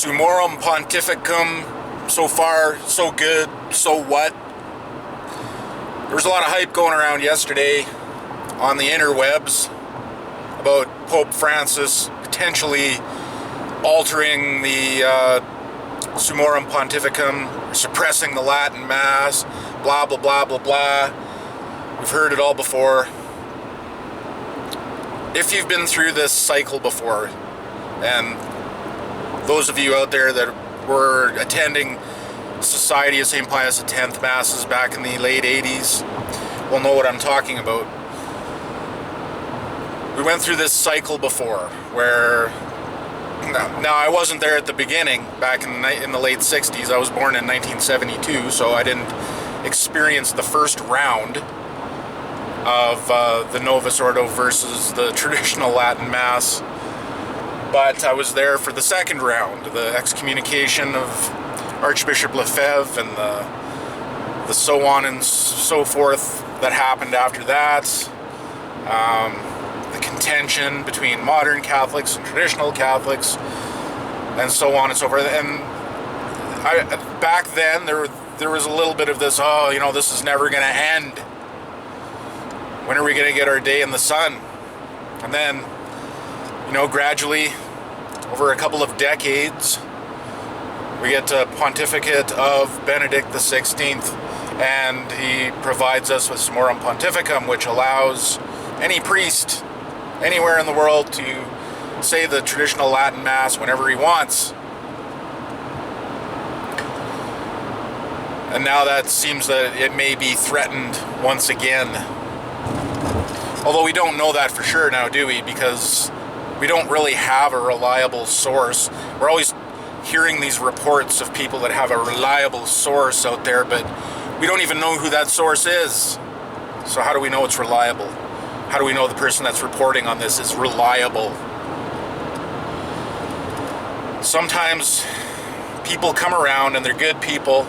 Summorum Pontificum, so far, so good, so what? There was a lot of hype going around yesterday on the interwebs about Pope Francis potentially altering the Summorum Pontificum, suppressing the Latin Mass, blah, blah, blah, blah, blah. We've heard it all before. If you've been through this cycle before, and those of you out there that were attending Society of St. Pius X Masses back in the late 80s will know what I'm talking about. We went through this cycle before where, now I wasn't there at the beginning back in the late 60s. I was born in 1972, so I didn't experience the first round of the Novus Ordo versus the traditional Latin Mass. But I was there for the second round, the excommunication of Archbishop Lefebvre and the so on and so forth that happened after that. The contention between modern Catholics and traditional Catholics, and so on and so forth. And back then, there was a little bit of this, this is never going to end. When are we going to get our day in the sun? And then, gradually, over a couple of decades, we get to pontificate of Benedict XVI, and he provides us with Summorum Pontificum, which allows any priest anywhere in the world to say the traditional Latin Mass whenever he wants. And now that seems that it may be threatened once again. Although we don't know that for sure now, do we? Because we don't really have a reliable source. We're always hearing these reports of people that have a reliable source out there, but we don't even know who that source is. So how do we know it's reliable? How do we know the person that's reporting on this is reliable? Sometimes people come around and they're good people,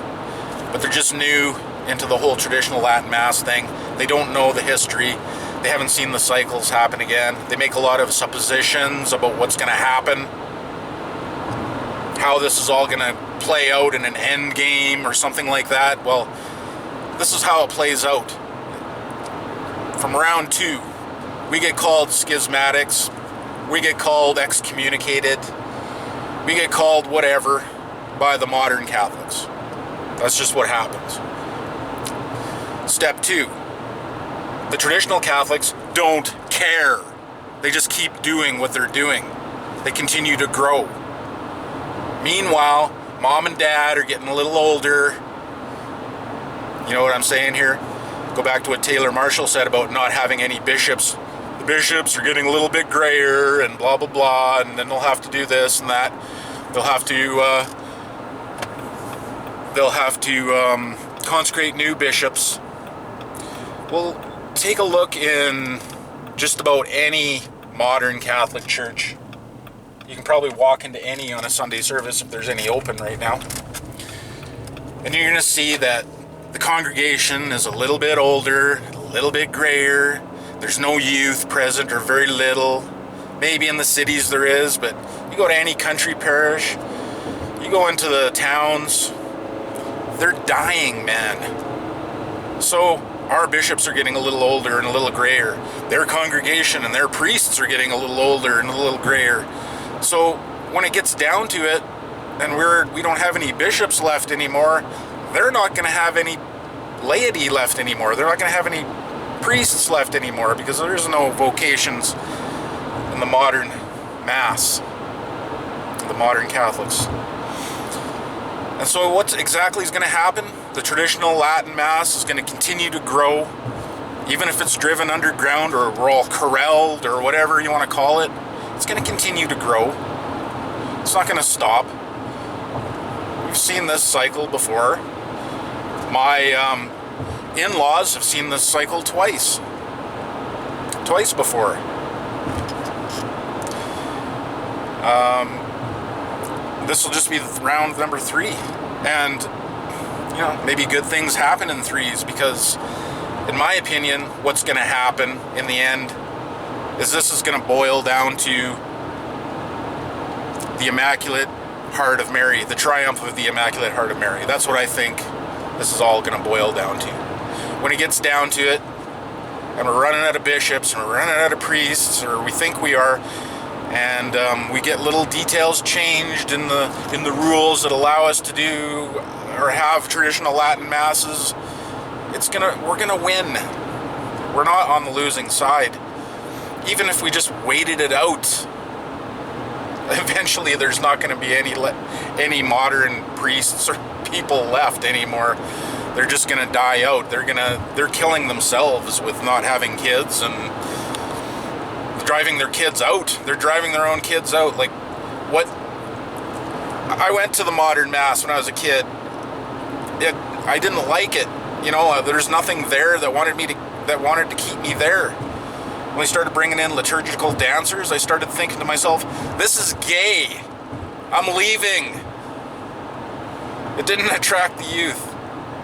but they're just new into the whole traditional Latin Mass thing. They don't know the history. They haven't seen the cycles happen again. They make a lot of suppositions about what's going to happen, how this is all going to play out in an end game or something like that. Well, this is how it plays out. From round 2, we get called schismatics, we get called excommunicated, we get called whatever by the modern Catholics. That's just what happens. Step 2. The traditional Catholics don't care. They just keep doing what they're doing. They continue to grow. Meanwhile, mom and dad are getting a little older. You know what I'm saying here? Go back to what Taylor Marshall said about not having any bishops. The bishops are getting a little bit grayer and blah, blah, blah, and then they'll have to do this and that. They'll have to consecrate new bishops. Well, take a look in just about any modern Catholic church. You can probably walk into any on a Sunday service if there's any open right now. And you're going to see that the congregation is a little bit older, a little bit grayer. There's no youth present or very little. Maybe in the cities there is, but you go to any country parish, you go into the towns, they're dying, man. So our bishops are getting a little older and a little grayer. Their congregation and their priests are getting a little older and a little grayer. So when it gets down to it, and we don't have any bishops left anymore, they're not going to have any laity left anymore. They're not going to have any priests left anymore because there's no vocations in the modern Mass, the modern Catholics. And so what exactly is going to happen? The traditional Latin Mass is going to continue to grow, even if it's driven underground or we're all corralled or whatever you want to call it. It's going to continue to grow. It's not going to stop. We've seen this cycle before. My in-laws have seen this cycle twice before. This will just be round number 3, and maybe good things happen in 3s, because in my opinion what's going to happen in the end is this is going to boil down to the Immaculate Heart of Mary, the triumph of the Immaculate Heart of Mary. That's what I think this is all going to boil down to. When it gets down to it, and we're running out of bishops, and we're running out of priests, or we think we are, and we get little details changed in the rules that allow us to do or have traditional Latin masses, we're gonna win. We're not on the losing side. Even if we just waited it out, eventually there's not going to be any modern priests or people left anymore. They're just going to die out. They're killing themselves with not having kids and driving their kids out. They're driving their own kids out. Like, what? I went to the modern mass when I was a kid. I didn't like it. There's nothing there that wanted to keep me there. When we started bringing in liturgical dancers, I started thinking to myself, this is gay. I'm leaving. It didn't attract the youth.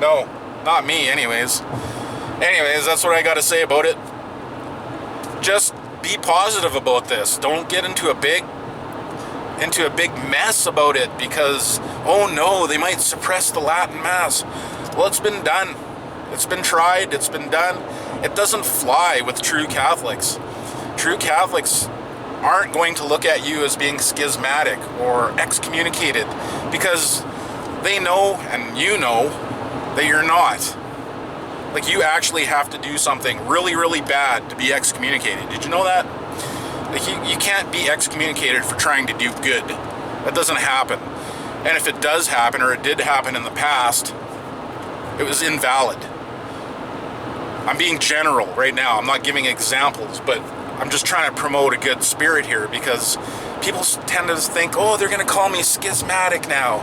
No, not me anyways. Anyways, that's what I got to say about it. Just be positive about this. Don't get into a big mess about it because, oh no, they might suppress the Latin Mass. Well, it's been done. It's been tried. It's been done. It doesn't fly with true Catholics. True Catholics aren't going to look at you as being schismatic or excommunicated because they know, and you know, that you're not. Like, you actually have to do something really, really bad to be excommunicated. Did you know that? Like, you can't be excommunicated for trying to do good. That doesn't happen. And if it does happen, or it did happen in the past, it was invalid. I'm being general right now. I'm not giving examples, but I'm just trying to promote a good spirit here because people tend to think, oh, they're going to call me schismatic now.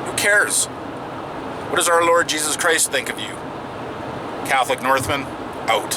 Who cares? What does our Lord Jesus Christ think of you? Catholic Northman, out.